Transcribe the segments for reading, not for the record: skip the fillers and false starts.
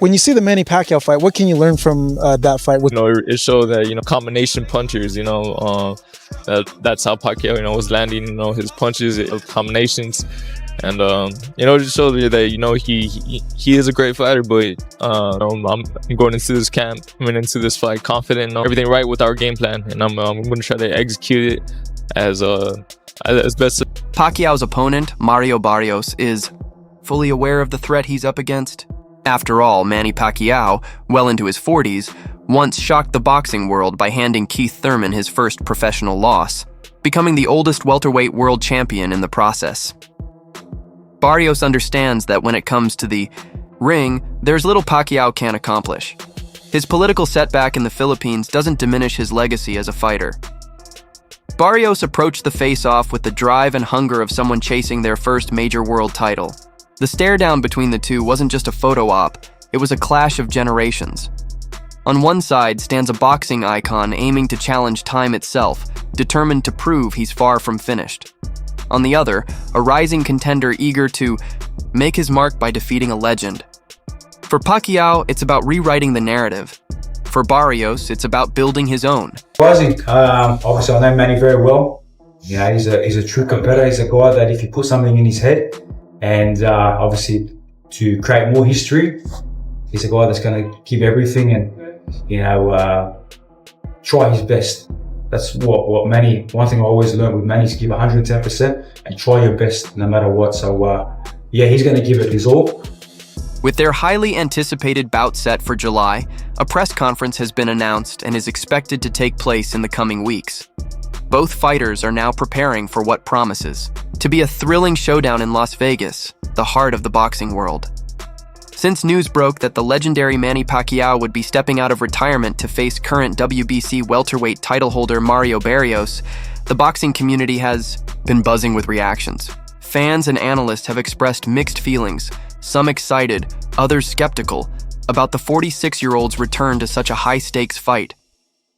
When you see the Manny Pacquiao fight, what can you learn from that fight? It showed that, combination punchers, that's how Pacquiao, was landing, his punches, combinations. And, it just showed me that, he is a great fighter, but, I'm going into this camp, coming into this fight confident, everything right with our game plan. And I'm going to try to execute it as best. Pacquiao's opponent, Mario Barrios, is fully aware of the threat he's up against. After all, Manny Pacquiao, well into his 40s, once shocked the boxing world by handing Keith Thurman his first professional loss, becoming the oldest welterweight world champion in the process. Barrios understands that when it comes to the ring, there's little Pacquiao can't accomplish. His political setback in the Philippines doesn't diminish his legacy as a fighter. Barrios approached the face-off with the drive and hunger of someone chasing their first major world title. The stare-down between the two wasn't just a photo op, it was a clash of generations. On one side stands a boxing icon aiming to challenge time itself, determined to prove he's far from finished. On the other, a rising contender eager to make his mark by defeating a legend. For Pacquiao, it's about rewriting the narrative. For Barrios, it's about building his own. Obviously, I know Manny very well. He's a true competitor. He's a guy that if you put something in his head, and obviously to create more history, he's a guy that's going to give everything and, try his best. That's what Manny, one thing I always learned with Manny is give 110% and try your best no matter what. So, he's going to give it his all. With their highly anticipated bout set for July, a press conference has been announced and is expected to take place in the coming weeks. Both fighters are now preparing for what promises to be a thrilling showdown in Las Vegas, the heart of the boxing world. Since news broke that the legendary Manny Pacquiao would be stepping out of retirement to face current WBC welterweight title holder Mario Barrios, the boxing community has been buzzing with reactions. Fans and analysts have expressed mixed feelings, some excited, others skeptical, about the 46-year-old's return to such a high-stakes fight.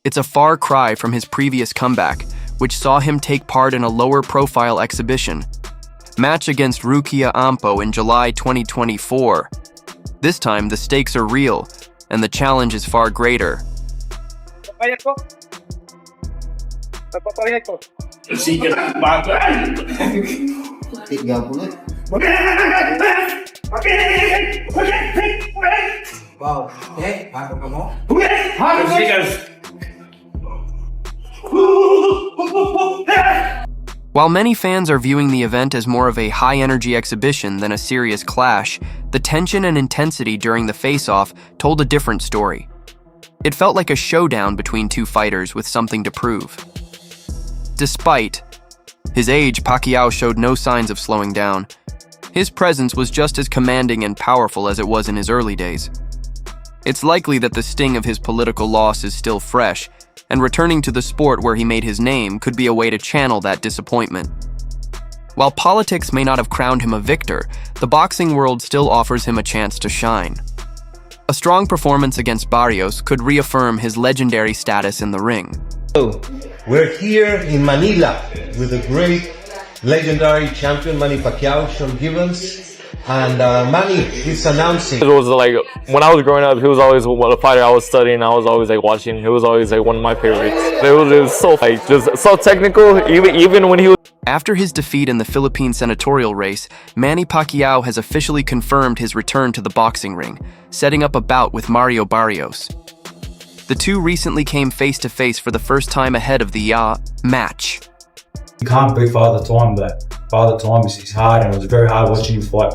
It's a far cry from his previous comeback, which saw him take part in a lower-profile exhibition match against Rukia Ampo in July 2024. This time, the stakes are real, and the challenge is far greater. While many fans are viewing the event as more of a high-energy exhibition than a serious clash, the tension and intensity during the face-off told a different story. It felt like a showdown between two fighters with something to prove. Despite his age, Pacquiao showed no signs of slowing down. His presence was just as commanding and powerful as it was in his early days. It's likely that the sting of his political loss is still fresh, and returning to the sport where he made his name could be a way to channel that disappointment. While politics may not have crowned him a victor, the boxing world still offers him a chance to shine. A strong performance against Barrios could reaffirm his legendary status in the ring. So, we're here in Manila with the great legendary champion Manny Pacquiao, Sean Gibbons. And Manny is announcing. It was like, when I was growing up, he was always a fighter I was studying. I was always watching. He was always one of my favorites. It was so just so technical, even when he was. After his defeat in the Philippine senatorial race, Manny Pacquiao has officially confirmed his return to the boxing ring, setting up a bout with Mario Barrios. The two recently came face-to-face for the first time ahead of the match. You can't beat Father Time, but Father Time is hard, and it was very hard watching him fight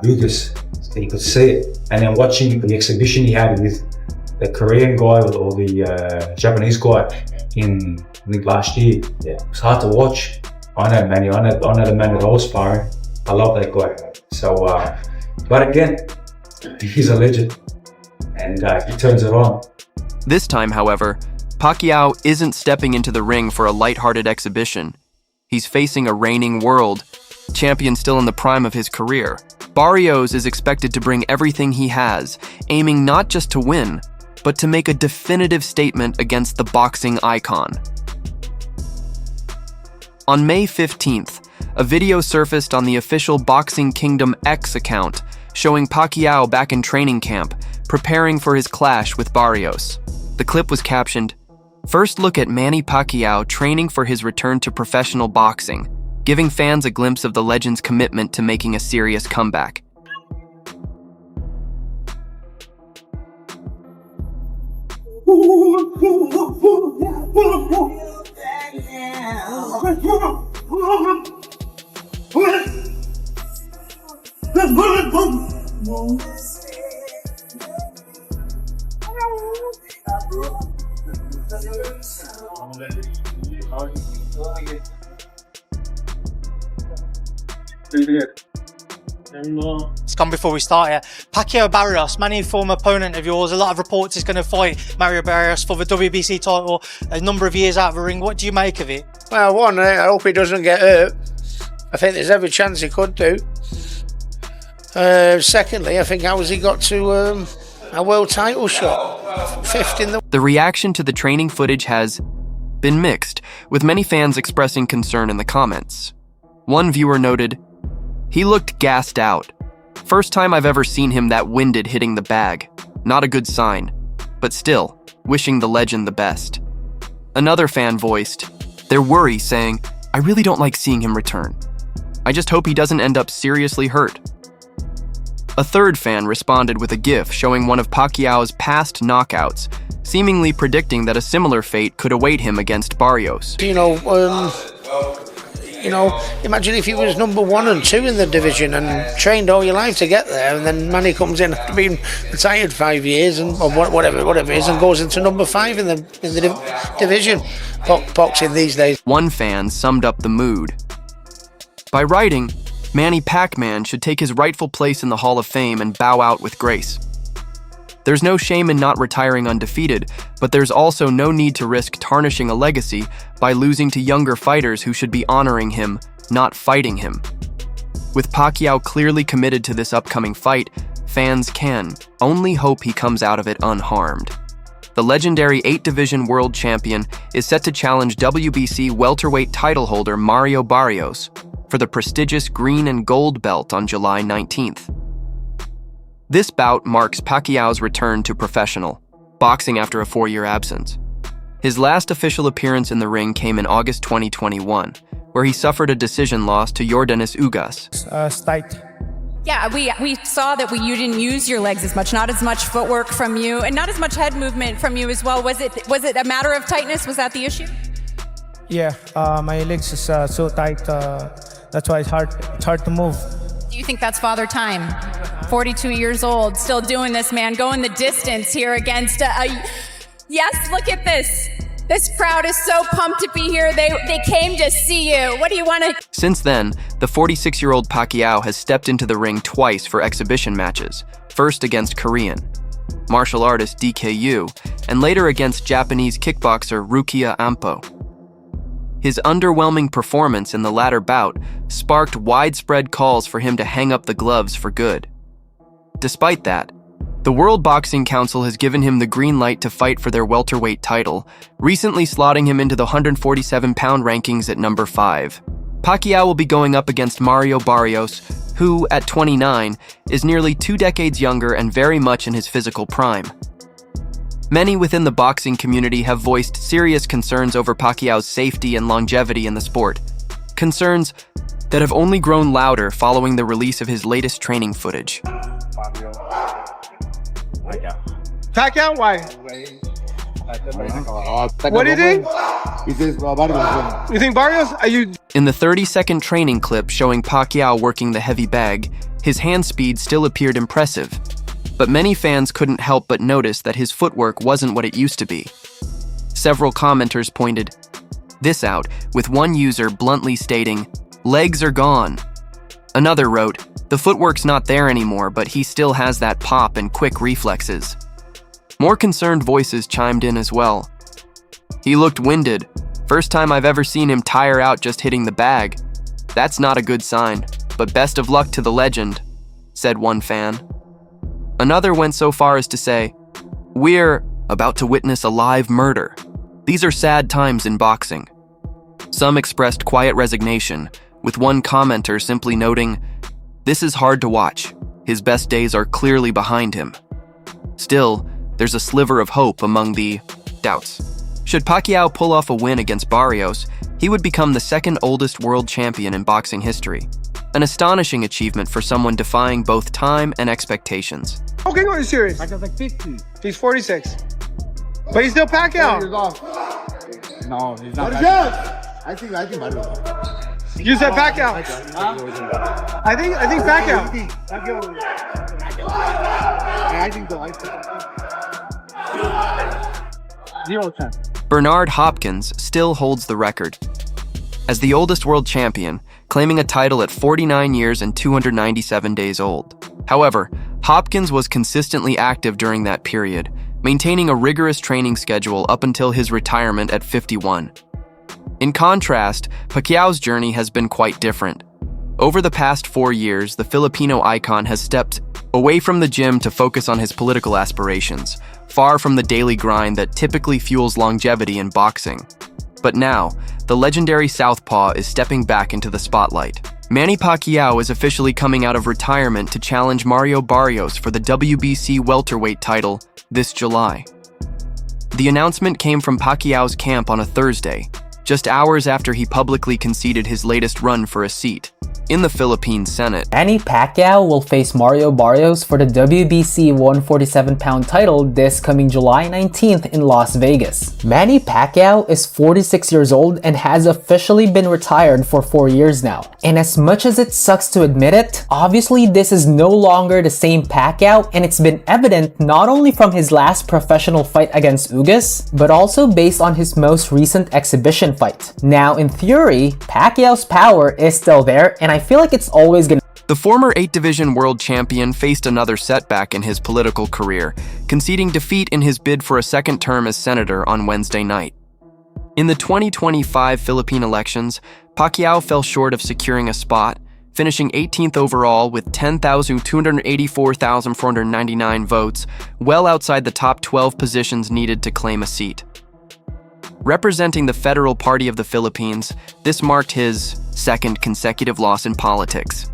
Lucas. You could see it. And then watching the exhibition he had with the Korean guy or the Japanese guy in, I think, last year. Yeah, it was hard to watch. I know Manny, I know the man that I was sparring. I love that guy. So, but again, he's a legend, and he turns it on. This time, however, Pacquiao isn't stepping into the ring for a lighthearted exhibition. He's facing a reigning world champion still in the prime of his career. Barrios is expected to bring everything he has, aiming not just to win, but to make a definitive statement against the boxing icon. On May 15th, a video surfaced on the official Boxing Kingdom X account showing Pacquiao back in training camp, preparing for his clash with Barrios. The clip was captioned, "First look at Manny Pacquiao training for his return to professional boxing," giving fans a glimpse of the legend's commitment to making a serious comeback. It's come before we start here. Pacquiao Barrios, Manny, former opponent of yours. A lot of reports he's going to fight Mario Barrios for the WBC title a number of years out of the ring. What do you make of it? Well, one, I hope he doesn't get hurt. I think there's every chance he could do. Secondly, I think how has he got to a world title shot? Fifth in the... The reaction to the training footage has been mixed, with many fans expressing concern in the comments. One viewer noted, "He looked gassed out. First time I've ever seen him that winded hitting the bag. Not a good sign. But still, wishing the legend the best." Another fan voiced their worry, saying, "I really don't like seeing him return. I just hope he doesn't end up seriously hurt." A third fan responded with a GIF showing one of Pacquiao's past knockouts, seemingly predicting that a similar fate could await him against Barrios. Imagine if he was number 1 and 2 in the division and trained all your life to get there, and then Manny comes in after being retired 5 years or whatever it is, and goes into number 5 in the division. Boxing these days. One fan summed up the mood by writing, "Manny Pacman should take his rightful place in the Hall of Fame and bow out with grace. There's no shame in not retiring undefeated, but there's also no need to risk tarnishing a legacy by losing to younger fighters who should be honoring him, not fighting him." With Pacquiao clearly committed to this upcoming fight, fans can only hope he comes out of it unharmed. The legendary 8-division world champion is set to challenge WBC welterweight title holder Mario Barrios for the prestigious green and gold belt on July 19th. This bout marks Pacquiao's return to professional boxing after a 4-year absence. His last official appearance in the ring came in August 2021, where he suffered a decision loss to Yordenis Ugas. Tight. Yeah, we saw that you didn't use your legs as much, not as much footwork from you, and not as much head movement from you as well. Was it a matter of tightness? Was that the issue? Yeah, my legs is so tight. That's why it's hard to move. Do you think that's father time? 42 years old, still doing this, man, going the distance here against yes, look at this. This crowd is so pumped to be here. They came to see you. What do you want to... Since then, the 46-year-old Pacquiao has stepped into the ring twice for exhibition matches, first against Korean martial artist DKU, and later against Japanese kickboxer Rukia Ampo. His underwhelming performance in the latter bout sparked widespread calls for him to hang up the gloves for good. Despite that, the World Boxing Council has given him the green light to fight for their welterweight title, recently slotting him into the 147-pound rankings at number 5. Pacquiao will be going up against Mario Barrios, who, at 29, is nearly 2 decades younger and very much in his physical prime. Many within the boxing community have voiced serious concerns over Pacquiao's safety and longevity in the sport, concerns that have only grown louder following the release of his latest training footage. Pacquiao, why? What do you think? You think Barrios? Are you? In the 30-second training clip showing Pacquiao working the heavy bag, his hand speed still appeared impressive. But many fans couldn't help but notice that his footwork wasn't what it used to be. Several commenters pointed this out, with one user bluntly stating, "Legs are gone." Another wrote, "The footwork's not there anymore, but he still has that pop and quick reflexes." More concerned voices chimed in as well. "He looked winded. First time I've ever seen him tire out just hitting the bag. That's not a good sign, but best of luck to the legend," said one fan. Another went so far as to say, "We're about to witness a live murder. These are sad times in boxing." Some expressed quiet resignation, with one commenter simply noting, "This is hard to watch. His best days are clearly behind him. Still, there's a sliver of hope among the doubts. Should Pacquiao pull off a win against Barrios, he would become the second oldest world champion in boxing history. An astonishing achievement for someone defying both time and expectations. Okay, are you serious? Pacquiao's like 50. He's 46. But he's still Pacquiao. No, he's not Pacquiao. I think Barrios. You said Pacquiao. I think Pacquiao. I think so. 0 chance. Bernard Hopkins still holds the record. As the oldest world champion, claiming a title at 49 years and 297 days old. However, Hopkins was consistently active during that period, maintaining a rigorous training schedule up until his retirement at 51. In contrast, Pacquiao's journey has been quite different. Over the past 4 years, the Filipino icon has stepped away from the gym to focus on his political aspirations, far from the daily grind that typically fuels longevity in boxing. But now, the legendary Southpaw is stepping back into the spotlight. Manny Pacquiao is officially coming out of retirement to challenge Mario Barrios for the WBC welterweight title this July. The announcement came from Pacquiao's camp on a Thursday, just hours after he publicly conceded his latest run for a seat in the Philippine Senate. Manny Pacquiao will face Mario Barrios for the WBC 147-pound title this coming July 19th in Las Vegas. Manny Pacquiao is 46 years old and has officially been retired for 4 years now. And as much as it sucks to admit it, obviously this is no longer the same Pacquiao, and it's been evident not only from his last professional fight against Ugas, but also based on his most recent exhibition fight. Now, in theory, Pacquiao's power is still there, and I feel like it's always gonna. The former 8-division world champion faced another setback in his political career, conceding defeat in his bid for a second term as senator on Wednesday night. In the 2025 Philippine elections, Pacquiao fell short of securing a spot, finishing 18th overall with 10,284,499 votes, well outside the top 12 positions needed to claim a seat. Representing the Federal Party of the Philippines, this marked his second consecutive loss in politics.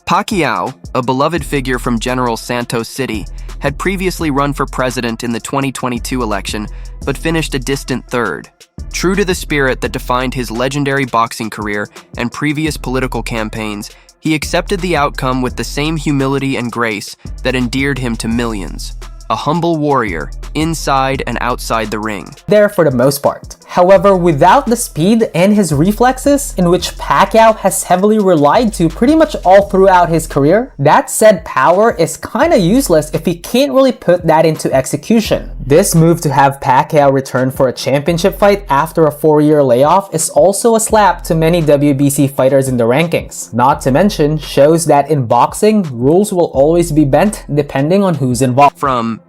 Pacquiao, a beloved figure from General Santos City, had previously run for president in the 2022 election, but finished a distant third. True to the spirit that defined his legendary boxing career and previous political campaigns, he accepted the outcome with the same humility and grace that endeared him to millions. A humble warrior, inside and outside the ring. There for the most part. However, without the speed and his reflexes, in which Pacquiao has heavily relied to pretty much all throughout his career, that said power is kinda useless if he can't really put that into execution. This move to have Pacquiao return for a championship fight after a 4-year layoff is also a slap to many WBC fighters in the rankings. Not to mention, shows that in boxing, rules will always be bent depending on who's involved. From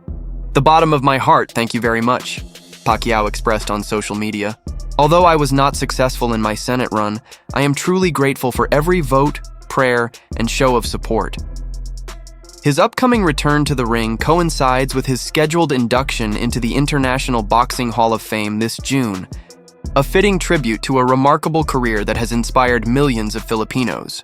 the bottom of my heart, thank you very much, Pacquiao expressed on social media. Although I was not successful in my Senate run, I am truly grateful for every vote, prayer, and show of support. His upcoming return to the ring coincides with his scheduled induction into the International Boxing Hall of Fame this June, a fitting tribute to a remarkable career that has inspired millions of Filipinos.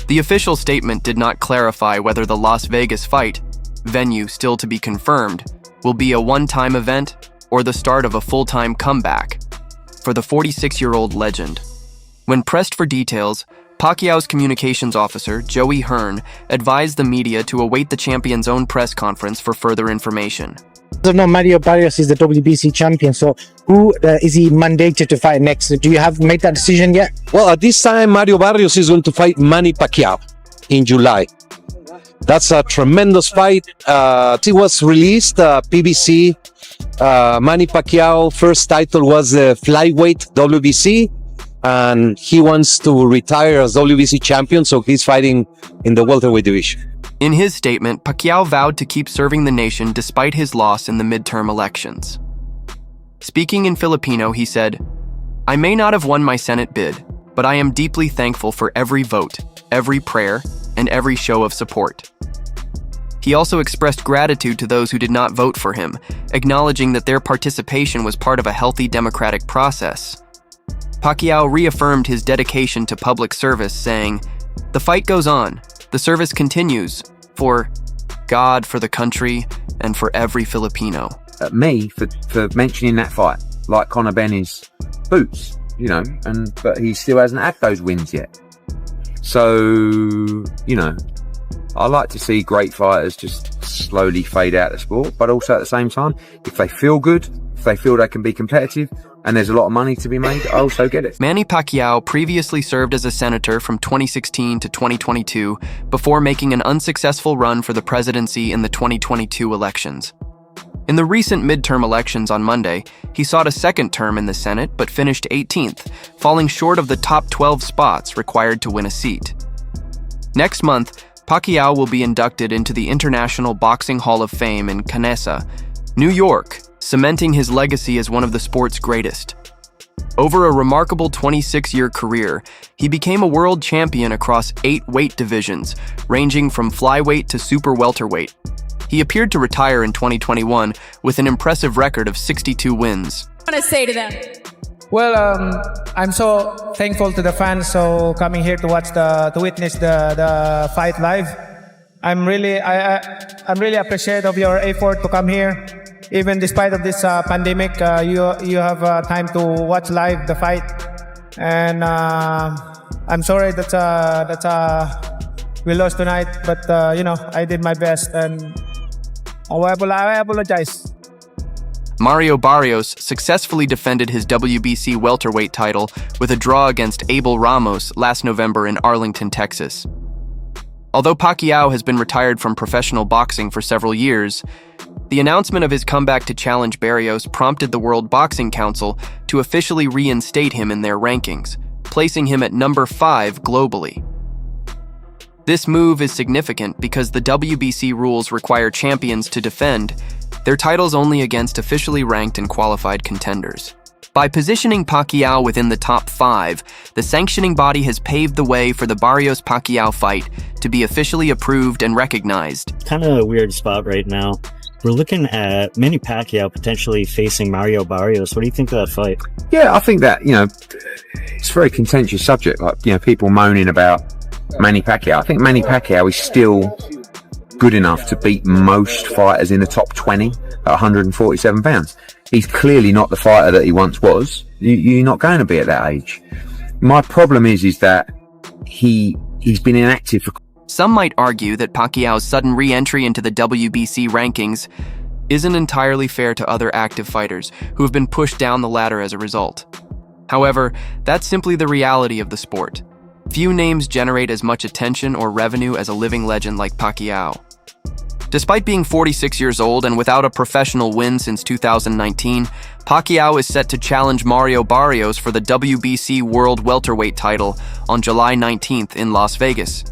The official statement did not clarify whether the Las Vegas fight, venue still to be confirmed, will be a one-time event or the start of a full-time comeback for the 46-year-old legend. When pressed for details, Pacquiao's communications officer, Joey Hearn, advised the media to await the champion's own press conference for further information. So now Mario Barrios is the WBC champion, so who is he mandated to fight next? Do you have made that decision yet? Well, at this time, Mario Barrios is going to fight Manny Pacquiao in July. That's a tremendous fight. It was released, PBC. Manny Pacquiao first title was the flyweight WBC, and he wants to retire as WBC champion, so he's fighting in the welterweight division. In his statement, Pacquiao vowed to keep serving the nation despite his loss in the midterm elections. Speaking in Filipino, he said, "I may not have won my Senate bid, but I am deeply thankful for every vote, every prayer, and every show of support." He also expressed gratitude to those who did not vote for him, acknowledging that their participation was part of a healthy democratic process. Pacquiao reaffirmed his dedication to public service, saying, "The fight goes on, The service continues for God, for the country, and for every Filipino. Me for mentioning that fight, like Conor Benny's boots, you know, but he still hasn't had those wins yet. So, you know, I like to see great fighters just slowly fade out of the sport, but also at the same time, if they feel good, if they feel they can be competitive, and there's a lot of money to be made, I also get it. Manny Pacquiao previously served as a senator from 2016 to 2022 before making an unsuccessful run for the presidency in the 2022 elections. In the recent midterm elections on Monday, he sought a second term in the Senate but finished 18th, falling short of the top 12 spots required to win a seat. Next month, Pacquiao will be inducted into the International Boxing Hall of Fame in Canessa, New York, cementing his legacy as one of the sport's greatest. Over a remarkable 26-year career, he became a world champion across 8 weight divisions, ranging from flyweight to super welterweight. He appeared to retire in 2021 with an impressive record of 62 wins. What do you want to say to them? Well, I'm so thankful to the fans so coming here to witness the fight live. I'm really appreciative of your effort to come here. Even despite of this pandemic, you have time to watch live the fight, and I'm sorry that we lost tonight, but you know, I did my best, and I apologize. Mario Barrios successfully defended his WBC welterweight title with a draw against Abel Ramos last November in Arlington, Texas. Although Pacquiao has been retired from professional boxing for several years, the announcement of his comeback to challenge Barrios prompted the World Boxing Council to officially reinstate him in their rankings, placing him at number 5 globally. This move is significant because the WBC rules require champions to defend their titles only against officially ranked and qualified contenders. By positioning Pacquiao within the top 5, the sanctioning body has paved the way for the Barrios-Pacquiao fight to be officially approved and recognized. Kind of a weird spot right now. We're looking at Manny Pacquiao potentially facing Mario Barrios. What do you think of that fight? Yeah, I think that, you know, it's a very contentious subject. Like, you know, people moaning about Manny Pacquiao. I think Manny Pacquiao is still good enough to beat most fighters in the top 20 at 147 pounds. He's clearly not the fighter that he once was. You're not going to be at that age. My problem is that he's been inactive for... Some might argue that Pacquiao's sudden re-entry into the WBC rankings isn't entirely fair to other active fighters who have been pushed down the ladder as a result. However, that's simply the reality of the sport. Few names generate as much attention or revenue as a living legend like Pacquiao. Despite being 46 years old and without a professional win since 2019, Pacquiao is set to challenge Mario Barrios for the WBC World Welterweight title on July 19th in Las Vegas.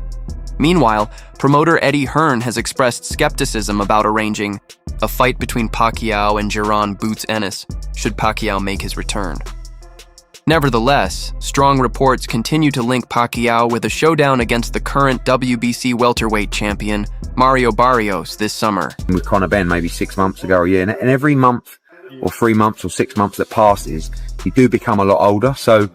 Meanwhile, promoter Eddie Hearn has expressed skepticism about arranging a fight between Pacquiao and Jaron Boots Ennis should Pacquiao make his return. Nevertheless, strong reports continue to link Pacquiao with a showdown against the current WBC welterweight champion, Mario Barrios, this summer. With Conor Ben maybe 6 months ago or a year, and every month or 3 months or 6 months that passes, you do become a lot older. So,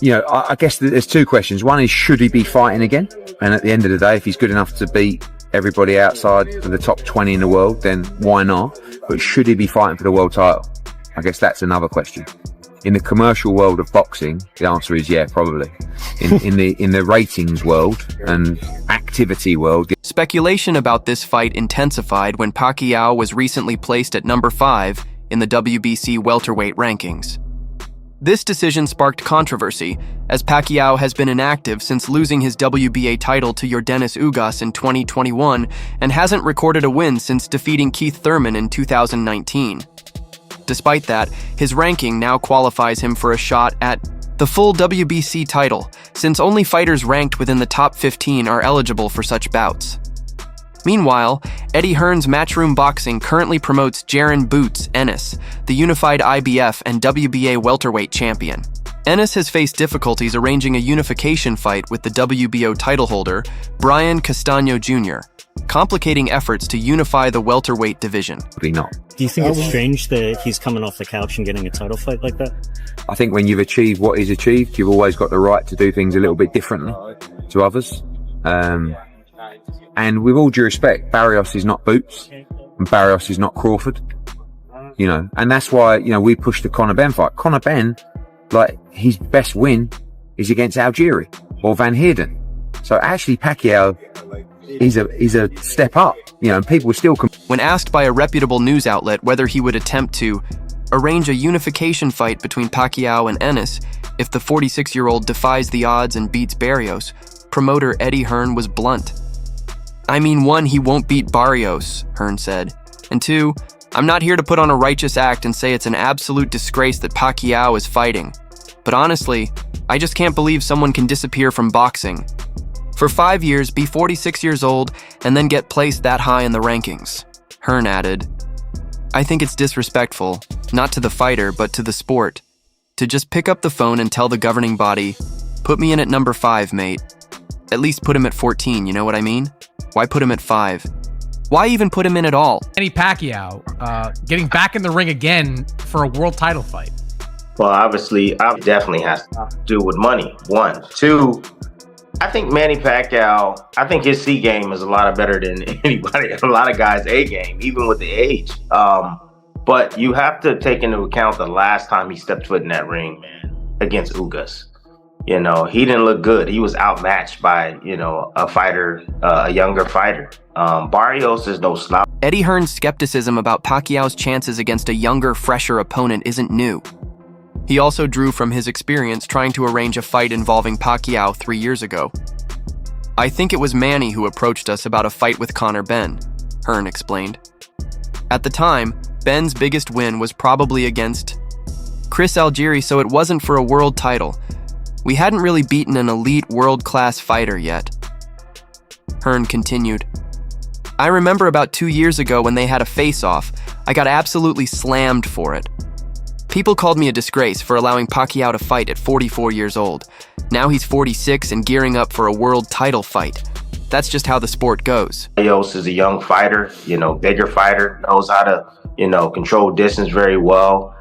you know, I guess there's 2 questions. One is, should he be fighting again? And at the end of the day, if he's good enough to beat everybody outside of the top 20 in the world, then why not? But should he be fighting for the world title? I guess that's another question. In the commercial world of boxing, the answer is yeah, probably. In the ratings world and activity world. Speculation about this fight intensified when Pacquiao was recently placed at number 5 in the WBC welterweight rankings. This decision sparked controversy, as Pacquiao has been inactive since losing his WBA title to Yordenis Ugas in 2021 and hasn't recorded a win since defeating Keith Thurman in 2019. Despite that, his ranking now qualifies him for a shot at the full WBC title, since only fighters ranked within the top 15 are eligible for such bouts. Meanwhile, Eddie Hearn's Matchroom Boxing currently promotes Jaron Boots Ennis, the unified IBF and WBA welterweight champion. Ennis has faced difficulties arranging a unification fight with the WBO title holder, Brian Castaño Jr., complicating efforts to unify the welterweight division. Not. Do you think it's strange that he's coming off the couch and getting a title fight like that? I think when you've achieved what he's achieved, you've always got the right to do things a little bit differently to others. And with all due respect, Barrios is not Boots, and Barrios is not Crawford. You know, and that's why, you know, we pushed the Conor Benn fight. Conor Benn, like, his best win is against Algieri or Van Heerden. So actually Pacquiao is a step up, you know, and people still... When asked by a reputable news outlet whether he would attempt to arrange a unification fight between Pacquiao and Ennis if the 46-year-old defies the odds and beats Barrios, promoter Eddie Hearn was blunt. I mean, 1, he won't beat Barrios, Hearn said, and 2, I'm not here to put on a righteous act and say it's an absolute disgrace that Pacquiao is fighting. But honestly, I just can't believe someone can disappear from boxing. For 5 years, be 46 years old, and then get placed that high in the rankings. Hearn added, I think it's disrespectful, not to the fighter, but to the sport, to just pick up the phone and tell the governing body, put me in at number 5, mate. At least put him at 14, you know what I mean? Why put him at 5? Why even put him in at all? Manny Pacquiao getting back in the ring again for a world title fight. Well, obviously, it definitely has to do with money, 1. 2, I think Manny Pacquiao, I think his C game is a lot better than anybody, a lot of guys' A game, even with the age. But you have to take into account the last time he stepped foot in that ring, man, against Ugas. You know, he didn't look good. He was outmatched by, you know, a fighter, a younger fighter. Barrios is no slouch. Eddie Hearn's skepticism about Pacquiao's chances against a younger, fresher opponent isn't new. He also drew from his experience trying to arrange a fight involving Pacquiao 3 years ago. I think it was Manny who approached us about a fight with Conor Benn, Hearn explained. At the time, Benn's biggest win was probably against Chris Algieri, so it wasn't for a world title. We hadn't really beaten an elite world-class fighter yet. Hearn continued, I remember about 2 years ago when they had a face-off, I got absolutely slammed for it. People called me a disgrace for allowing Pacquiao to fight at 44 years old. Now he's 46 and gearing up for a world title fight. That's just how the sport goes. Barrios is a young fighter, you know, bigger fighter, knows how to, you know, control distance very well.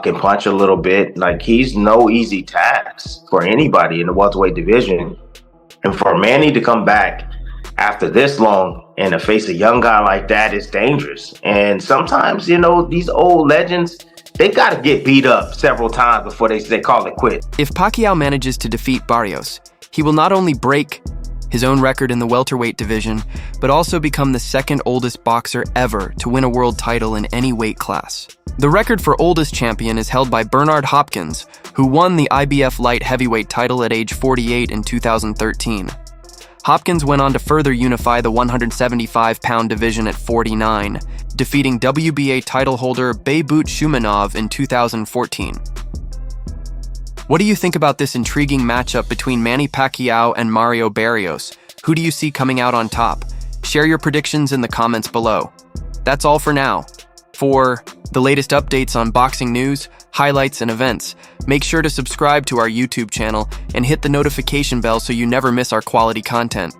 Can punch a little bit. Like, he's no easy task for anybody in the welterweight division. And for Manny to come back after this long and to face a young guy like that is dangerous. And sometimes, you know, these old legends, they got to get beat up several times before they call it quit. If Pacquiao manages to defeat Barrios, he will not only break his own record in the welterweight division, but also become the second oldest boxer ever to win a world title in any weight class. The record for oldest champion is held by Bernard Hopkins, who won the IBF light heavyweight title at age 48 in 2013. Hopkins went on to further unify the 175-pound division at 49, defeating WBA title holder Beibut Shumanov in 2014. What do you think about this intriguing matchup between Manny Pacquiao and Mario Barrios? Who do you see coming out on top? Share your predictions in the comments below. That's all for now. For the latest updates on boxing news, highlights, and events, make sure to subscribe to our YouTube channel and hit the notification bell so you never miss our quality content.